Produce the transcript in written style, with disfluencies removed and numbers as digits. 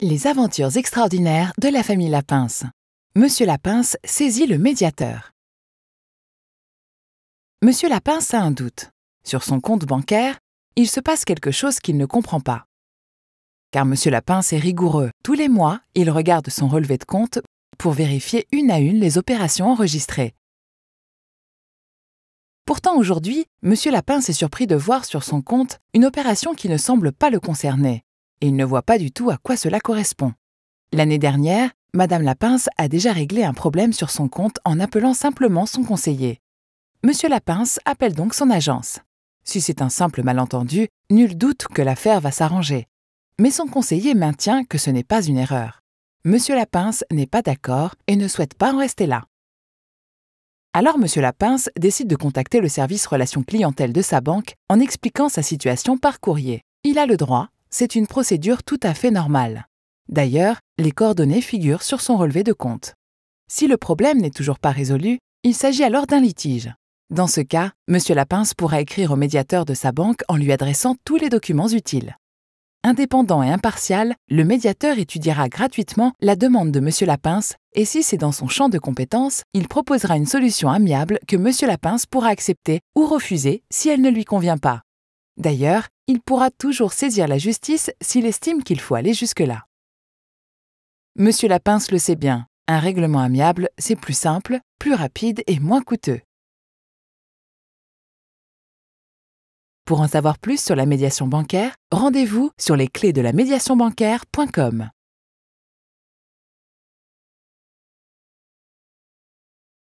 Les aventures extraordinaires de la famille Lapince. Monsieur Lapince saisit le médiateur. Monsieur Lapince a un doute. Sur son compte bancaire, il se passe quelque chose qu'il ne comprend pas. Car Monsieur Lapince est rigoureux. Tous les mois, il regarde son relevé de compte pour vérifier une à une les opérations enregistrées. Pourtant aujourd'hui, Monsieur Lapince est surpris de voir sur son compte une opération qui ne semble pas le concerner, et il ne voit pas du tout à quoi cela correspond. L'année dernière, Madame Lapince a déjà réglé un problème sur son compte en appelant simplement son conseiller. Monsieur Lapince appelle donc son agence. Si c'est un simple malentendu, nul doute que l'affaire va s'arranger. Mais son conseiller maintient que ce n'est pas une erreur. Monsieur Lapince n'est pas d'accord et ne souhaite pas en rester là. Alors Monsieur Lapince décide de contacter le service relations clientèle de sa banque en expliquant sa situation par courrier. Il a le droit, c'est une procédure tout à fait normale. D'ailleurs, les coordonnées figurent sur son relevé de compte. Si le problème n'est toujours pas résolu, il s'agit alors d'un litige. Dans ce cas, Monsieur Lapince pourra écrire au médiateur de sa banque en lui adressant tous les documents utiles. Indépendant et impartial, le médiateur étudiera gratuitement la demande de Monsieur Lapince et si c'est dans son champ de compétences, il proposera une solution amiable que Monsieur Lapince pourra accepter ou refuser si elle ne lui convient pas. D'ailleurs, il pourra toujours saisir la justice s'il estime qu'il faut aller jusque-là. Monsieur Lapince le sait bien, un règlement amiable, c'est plus simple, plus rapide et moins coûteux. Pour en savoir plus sur la médiation bancaire, rendez-vous sur lesclésdelamédiationbancaire.com.